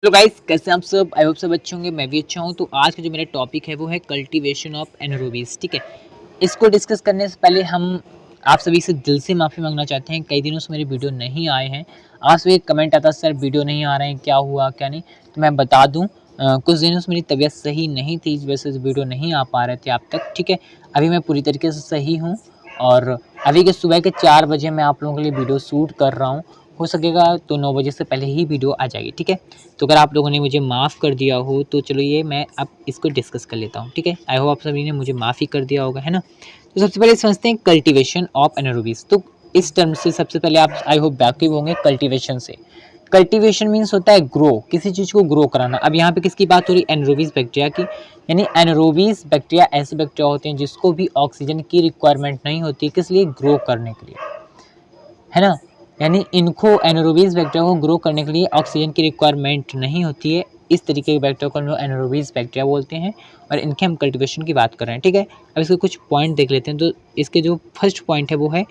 Hello guys, कैसे हैं आप सब। आई होप सब अच्छे होंगे, मैं भी अच्छा हूं। तो आज का जो मेरा टॉपिक है वो है कल्टीवेशन ऑफ एनारोबिस। ठीक है, इसको डिस्कस करने से पहले हम आप सभी से दिल से माफ़ी मांगना चाहते हैं। कई दिनों से मेरी वीडियो नहीं आए हैं। आज सभी एक कमेंट आता सर वीडियो नहीं आ रहे हैं, क्या हुआ क्या नहीं। तो मैं बता दूं, कुछ दिनों से मेरी तबीयत सही नहीं थी, इस वजह से वीडियो नहीं आ पा रहे थे आप तक। ठीक है, अभी मैं पूरी तरीके से सही हूँ और अभी के सुबह के 4 बजे मैं आप लोगों के लिए वीडियो शूट कर रहा हूँ। हो सकेगा तो 9 बजे से पहले ही वीडियो आ जाएगी। ठीक है, तो अगर आप लोगों ने मुझे माफ़ कर दिया हो तो चलो ये मैं अब इसको डिस्कस कर लेता हूँ। ठीक है, आई होप आप सभी ने मुझे माफ़ी कर दिया होगा, है ना। तो सबसे पहले समझते हैं कल्टीवेशन ऑफ एनारोबिस। तो इस टर्म से सबसे पहले आप आई होप वाकिफ होंगे कल्टीवेशन से। कल्टीवेशन मीन्स होता है ग्रो, किसी चीज़ को ग्रो कराना। अब यहाँ पे किसकी बात हो रही है? एनारोबिस बैक्टीरिया की। यानी एनारोबिस बैक्टीरिया ऐसे बैक्टीरिया होते हैं जिसको भी ऑक्सीजन की रिक्वायरमेंट नहीं होती, किस लिए? ग्रो करने के लिए, है ना। यानी इनको एनारोबिस बैक्टीरिया को ग्रो करने के लिए ऑक्सीजन की रिक्वायरमेंट नहीं होती है। इस तरीके के बैक्टीरिया को हम लोग एनारोबिस बैक्टीरिया बोलते हैं और इनके हम कल्टीवेशन की बात कर रहे हैं। ठीक है, अब इसके कुछ पॉइंट देख लेते हैं। तो इसके जो फर्स्ट पॉइंट है वो है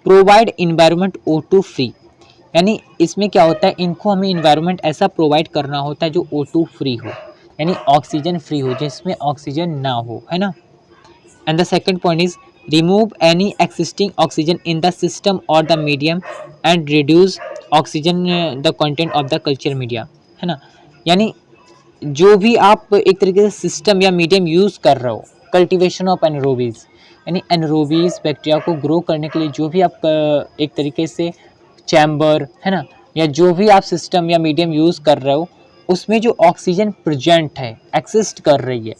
प्रोवाइड इन्वायरमेंट O2 फ्री। यानी इसमें क्या होता है, इनको हमें इन्वायरमेंट ऐसा प्रोवाइड करना होता है जो O2 फ्री हो, यानी ऑक्सीजन फ्री हो, जिसमें ऑक्सीजन ना हो, है ना। And the second point is remove any existing oxygen in the system or the medium and reduce oxygen the content of the culture media, है ना। यानी जो भी आप एक तरीके से सिस्टम या मीडियम यूज़ कर रहे हो, कल्टीवेशन ऑफ एनारोबिस, यानी एनारोबिस बैक्टीरिया को ग्रो करने के लिए जो भी आप एक तरीके से चैम्बर, है ना, या जो भी आप सिस्टम या मीडियम यूज़ कर रहे हो, उसमें जो ऑक्सीजन प्रेजेंट है, एक्सिस्ट कर रही है,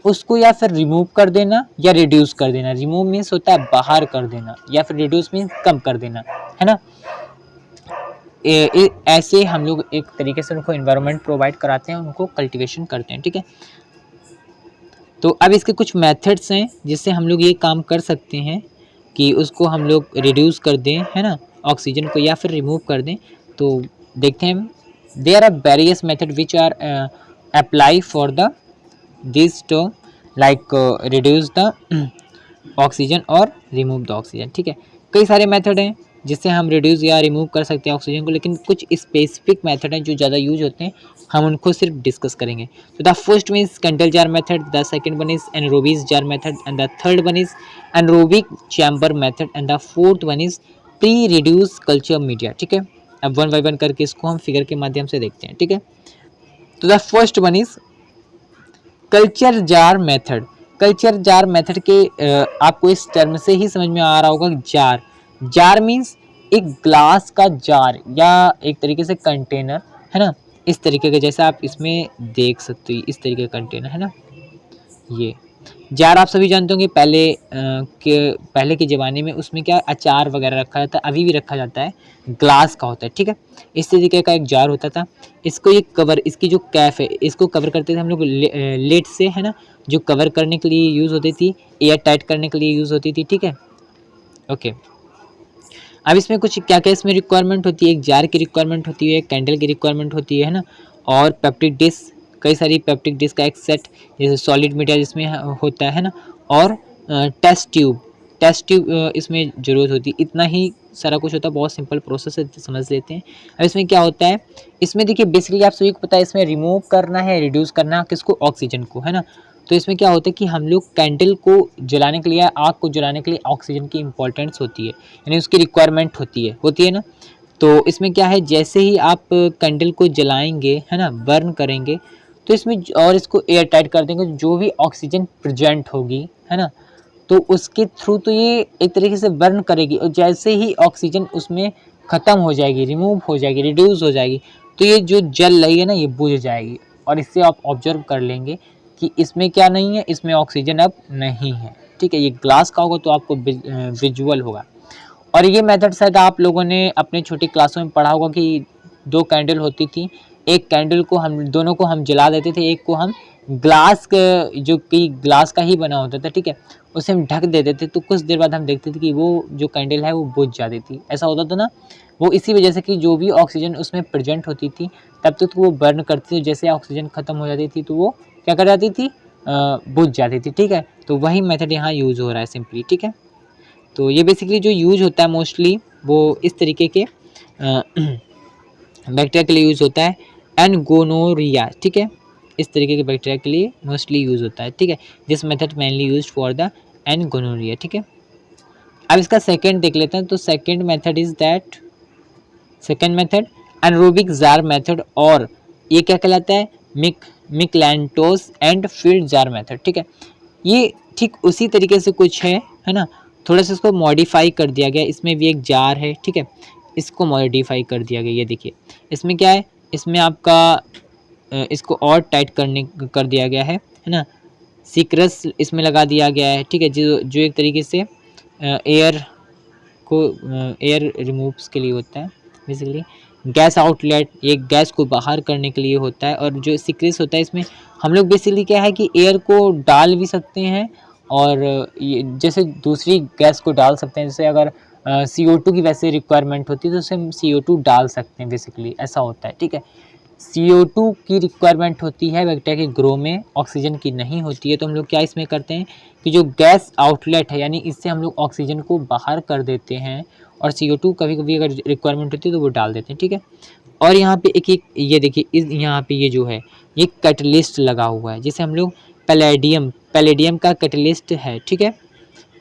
उसको या फिर रिमूव कर देना या रिड्यूस कर देना। रिमूव मीन्स होता है बाहर कर देना, या फिर रिड्यूस मीन्स कम कर देना, है ना। ऐसे हम लोग एक तरीके से उनको इन्वायरमेंट प्रोवाइड कराते हैं, उनको कल्टीवेशन करते हैं। ठीक है, तो अब इसके कुछ मेथड्स हैं जिससे हम लोग ये काम कर सकते हैं कि उसको हम लोग रिड्यूस कर दें, है ना, ऑक्सीजन को, या फिर रिमूव कर दें। तो देखते हैं, there are various method which are apply for the this term, like reduce the oxygen और रिमूव द ऑक्सीजन। ठीक है, कई सारे मेथड हैं जिससे हम रिड्यूस या रिमूव कर सकते हैं ऑक्सीजन को, लेकिन कुछ स्पेसिफिक मेथड हैं जो ज़्यादा यूज होते हैं, हम उनको सिर्फ डिस्कस करेंगे। तो the first one is candle jar method, the second one is anaerobes jar method, and the third one is anaerobic chamber method, and the fourth one is pre reduce culture media. ठीक है, अब one by one करके इसको हम figure के माध्यम से देखते हैं। ठीक है, तो the first one is culture jar method. Culture jar method के आपको इस टर्म से ही समझ में आ रहा होगा, जार, जार मीन्स एक ग्लास का जार या एक तरीके से कंटेनर, है ना। इस तरीके का, जैसा आप इसमें देख सकते हो, इस तरीके का कंटेनर, है ना। ये जार आप सभी जानते होंगे, पहले के ज़माने में उसमें क्या अचार वगैरह रखा जाता है, अभी भी रखा जाता है, ग्लास का होता है। ठीक है, इस तरीके का एक जार होता था। इसको ये कवर, इसकी जो कैप है, इसको कवर करते थे हम लोग लेड से, है ना, जो कवर करने के लिए यूज़ होती थी, एयर टाइट करने के लिए यूज़ होती थी। ठीक है, ओके। अब इसमें कुछ क्या क्या इसमें रिक्वायरमेंट होती है, एक जार की रिक्वायरमेंट होती है, एक कैंडल की रिक्वायरमेंट होती है ना, और पेप्टिक डिस्क, कई सारी पेप्टिक डिस्क का एक सेट, जैसे सॉलिड मीडिया जिसमें होता है ना, और टेस्ट ट्यूब, टेस्ट ट्यूब इसमें ज़रूरत होती है। इतना ही सारा कुछ होता है, बहुत सिंपल प्रोसेस है, समझ लेते हैं। अब इसमें क्या होता है, इसमें देखिए बेसिकली आप सभी को पता है, इसमें रिमूव करना है, रिड्यूस करना किसको? ऑक्सीजन को, है ना। तो इसमें क्या होता है कि हम लोग कैंडल को जलाने के लिए, आग को जलाने के लिए ऑक्सीजन की इंपॉर्टेंस होती है, यानी उसकी रिक्वायरमेंट होती है ना। तो इसमें क्या है, जैसे ही आप कैंडल को जलाएंगे, है ना, बर्न करेंगे, तो इसमें और इसको एयर टाइट कर देंगे, जो भी ऑक्सीजन प्रेजेंट होगी, है ना, तो उसके थ्रू तो ये एक तरीके से बर्न करेगी, और जैसे ही ऑक्सीजन उसमें ख़त्म हो जाएगी, रिमूव हो जाएगी, रिड्यूस हो जाएगी, तो ये जो जल रही है ना, ये बुझ जाएगी। और इससे आप ऑब्जर्व कर लेंगे कि इसमें क्या नहीं है, इसमें ऑक्सीजन अब नहीं है। ठीक है, ये ग्लास का होगा तो आपको विजुअल होगा। और ये मेथड शायद आप लोगों ने अपने छोटी क्लासों में पढ़ा होगा कि 2 कैंडल होती थी, एक कैंडल को हम दोनों को हम जला देते थे, एक को हम ग्लास जो कि ग्लास का ही बना होता था, ठीक है, उसे हम ढक देते थे। तो कुछ देर बाद हम देखते थे कि वो जो कैंडल है वो बुझ जाती थी। ऐसा होता था ना, वो इसी वजह से कि जो भी ऑक्सीजन उसमें प्रेजेंट होती थी तब तक तो वो बर्न करती थी, जैसे ऑक्सीजन ख़त्म हो जाती थी तो वो क्या कर जाती थी, बुझ जाती थी। ठीक है, तो वही मेथड यहाँ यूज़ हो रहा है सिंपली। ठीक है, तो ये बेसिकली जो यूज होता है मोस्टली वो इस तरीके के बैक्टीरिया के लिए यूज़ होता है। एंड गोनोरिया, ठीक है, इस तरीके के बैक्टीरिया के लिए मोस्टली यूज होता है, ठीक है। This method mainly use for the and gonorrhoea, ठीक है। अब इसका सेकंड देख लेते हैं। तो second method is that, second method anaerobic jar method, और ये क्या कहलाता है, McIntosh and Fildes jar method, ठीक है। ये ठीक उसी तरीके से कुछ है ना, थोड़ा सा इसको मॉडिफाई कर दिया गया। इसमें भी एक जार है, ठीक है, इसको मॉडिफाई कर दिया गया। ये देखिए इसमें क्या है, इसमें आपका इसको और टाइट कर दिया गया है ना, सीक्रस इसमें लगा दिया गया है, ठीक है, जो एक तरीके से एयर को एयर रिमूव्स के लिए होता है बेसिकली। गैस आउटलेट, ये गैस को बाहर करने के लिए होता है। और जो सीक्रेस होता है इसमें हम लोग बेसिकली क्या है कि एयर को डाल भी सकते हैं, और ये जैसे दूसरी गैस को डाल सकते हैं, जैसे अगर CO2 की वैसे रिक्वायरमेंट होती है तो उसे हम CO2 डाल सकते हैं, बेसिकली ऐसा होता है, ठीक है। CO2 की रिक्वायरमेंट होती है बैक्टीरिया के ग्रो में, ऑक्सीजन की नहीं होती है। तो हम लोग क्या इसमें करते हैं कि जो गैस आउटलेट है, यानी इससे हम लोग ऑक्सीजन को बाहर कर देते हैं, और CO2 कभी कभी अगर रिक्वायरमेंट होती है तो वो डाल देते हैं, ठीक है। और यहाँ पे एक ये देखिए, इस यहाँ पे ये जो है ये कैटलिस्ट लगा हुआ है, जिसे हम लोग पैलेडियम का कैटलिस्ट है, ठीक है।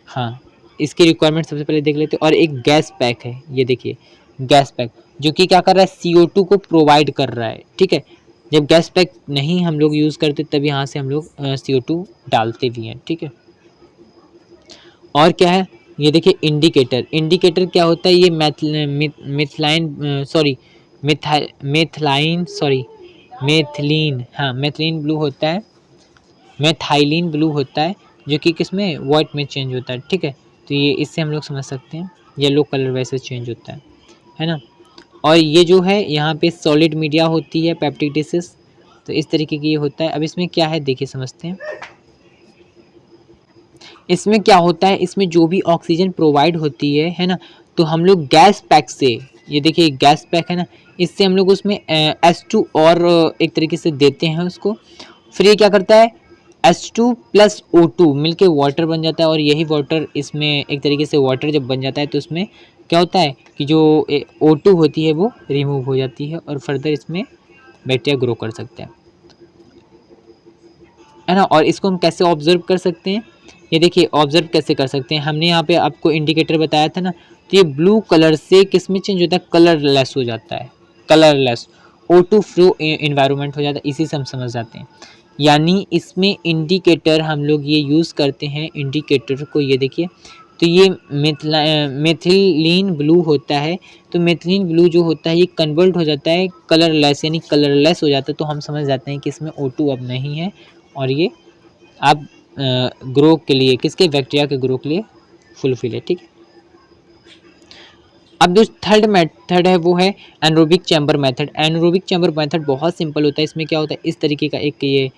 हाँ, इसकी रिक्वायरमेंट सबसे पहले देख लेते हैं। और एक गैस पैक है, ये देखिए गैस पैक, जो कि क्या कर रहा है, CO2 को प्रोवाइड कर रहा है, ठीक है। जब गैस पैक नहीं हम लोग यूज़ करते तब यहाँ से हम लोग CO2 डालते भी हैं, ठीक है। और क्या है, ये देखिए इंडिकेटर क्या होता है, ये मेथिलीन ब्लू होता है, मेथाइलिन ब्लू होता है, जो कि किसमें, वाइट में चेंज होता है, ठीक है। तो ये इससे हम लोग समझ सकते हैं, येलो कलर वैसे चेंज होता है ना। और ये जो है यहाँ पे सॉलिड मीडिया होती है, पेप्टिक डिशेस, तो इस तरीके की ये होता है। अब इसमें क्या है देखिए समझते हैं, इसमें क्या होता है, इसमें जो भी ऑक्सीजन प्रोवाइड होती है ना, तो हम लोग गैस पैक से, ये देखिए गैस पैक है ना, इससे हम लोग उसमें H2 और एक तरीके से देते हैं उसको। फिर ये क्या करता है, H2 प्लस O2 मिलके वाटर बन जाता है, और यही वाटर इसमें एक तरीके से वाटर जब बन जाता है तो उसमें क्या होता है कि जो O2 होती है वो रिमूव हो जाती है, और फर्दर इसमें बैक्टीरिया ग्रो कर सकते हैं, है ना। और इसको हम कैसे ऑब्जर्व कर सकते हैं, ये देखिए ऑब्जर्व कैसे कर सकते हैं, हमने यहाँ पे आपको इंडिकेटर बताया था ना, तो ये ब्लू कलर से किस में चेंज होता है, कलरलेस हो जाता है, कलरलेस O2 फ्लो इन्वायरमेंट हो जाता है, इसी से हम समझ जाते हैं। यानी इसमें इंडिकेटर हम लोग ये यूज़ करते हैं, इंडिकेटर को ये देखिए, तो ये मेथिलीन ब्लू होता है, तो मेथिलीन ब्लू जो होता है ये कन्वर्ट हो जाता है कलरलेस, यानी कलरलेस हो जाता है, तो हम समझ जाते हैं कि इसमें O2 अब नहीं है, और ये अब ग्रो के लिए, किसके, बैक्टीरिया के ग्रो के लिए फुलफिल है, ठीक है। अब जो थर्ड मेथड है वो है anaerobic chamber method. Anaerobic chamber method बहुत सिंपल होता है। इसमें क्या होता है, इस तरीके का एक ये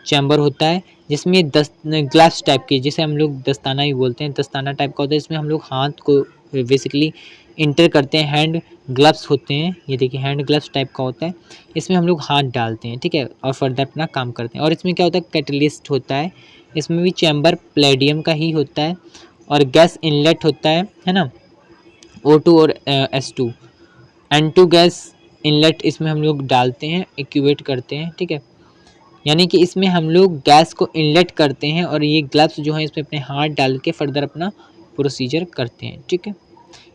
चैम्बर होता है, जिसमें ग्लास टाइप की, जिसे हम लोग दस्ताना ही बोलते हैं, दस्ताना टाइप का होता है। इसमें हम लोग हाथ को बेसिकली इंटर करते हैं, हैंड ग्लव्स होते हैं, ये देखिए हैंड ग्लव्स टाइप का होता है, इसमें हम लोग हाथ डालते हैं, ठीक है, और फर्दर अपना काम करते हैं। और इसमें क्या होता है, कैटलिस्ट होता है, इसमें भी चैम्बर प्लेडियम का ही होता है, और गैस इनलेट होता है ना, O2 और H2, N2 गैस इनलेट इसमें हम लोग डालते हैं, एक्यूवेट करते हैं, ठीक है। यानी कि इसमें हम लोग गैस को इनलेट करते हैं, और ये ग्लव्स जो हैं इसमें अपने हाथ डाल के फर्दर अपना प्रोसीजर करते हैं, ठीक है।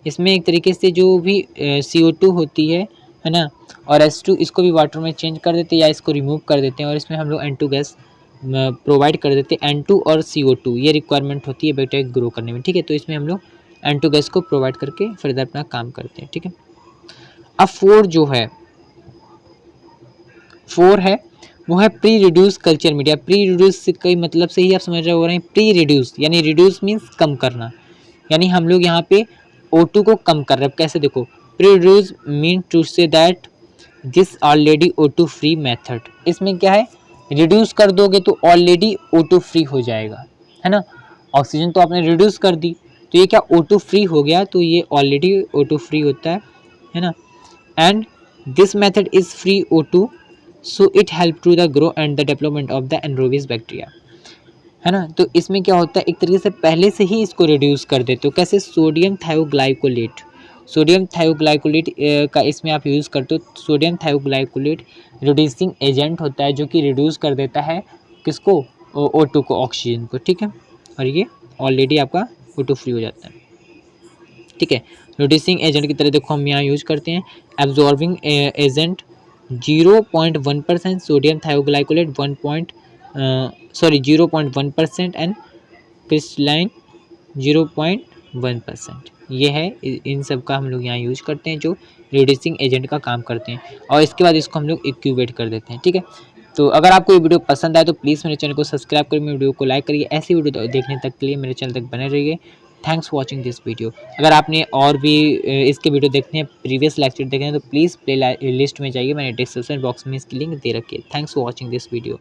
इसमें एक तरीके से जो भी CO2 होती है ना, और H2 इसको भी वाटर में चेंज कर देते हैं, या इसको रिमूव कर देते हैं, और इसमें हम लोग N2 गैस प्रोवाइड कर देते हैं। N2 और CO2 ये रिक्वायरमेंट होती है बैक्टीरिया ग्रो करने में, ठीक है। तो इसमें हम लोग N2 गैस को प्रोवाइड करके फर्दर अपना काम करते हैं, ठीक है। अब 4 जो है, 4 है वो है pre reduce culture media. Pre reduce के मतलब से ही आप समझ रहे हो रहे हैं, प्री रिड्यूस यानी रिड्यूस मीन्स कम करना, यानी हम लोग यहाँ पे O2 को कम कर रहे हैं। कैसे देखो, pre reduce mean to say that this already O2 free method. इसमें क्या है, रिड्यूस कर दोगे तो ऑलरेडी O2 फ्री हो जाएगा, है ना। ऑक्सीजन तो आपने रिड्यूस कर दी, तो ये क्या O2 फ्री हो गया, तो ये ऑलरेडी O2 फ्री होता है ना। And this method is free O2, so it help to the grow and the development of the anaerobes bacteria, है ना। तो इसमें क्या होता है, एक तरीके से पहले से ही इसको रिड्यूस कर देते हो। कैसे, सोडियम थायोग्लाइकोलेट, सोडियम थायोग्लाइकोलेट का इसमें आप यूज़ करते हो। सोडियम थायोग्लाइकोलेट रिड्यूसिंग एजेंट होता है जो कि रिड्यूस कर देता है किसको, O2 को, ऑक्सीजन को, ठीक है। और ये ऑलरेडी आपका O2 फ्री हो जाता है, ठीक है। रिड्यूसिंग एजेंट की तरह देखो हम यहाँ यूज करते हैं। Absorbing agent 0.1% sodium thioglycolate 0.1% and crystalline 0.1%। ये है, इन सब का हम लोग यहाँ यूज करते हैं जो रिड्यूसिंग एजेंट का काम करते हैं। और इसके बाद इसको हम लोग एक्यूवेट कर देते हैं, ठीक है। तो अगर आपको ये वीडियो पसंद आए तो प्लीज़ मेरे चैनल को सब्सक्राइब करिए, मेरे वीडियो को लाइक करिए। ऐसी वीडियो देखने तक के लिए मेरे चैनल तक बने रहिए। Thanks for watching this video. अगर आपने और भी इसके वीडियो देखने हैं, प्रीवियस लेक्चर देखने हैं, तो प्लीज़ प्ले लिस्ट में जाइए, मैंने डिस्क्रिप्शन बॉक्स में इसकी लिंक दे रखी है। Thanks for watching this video.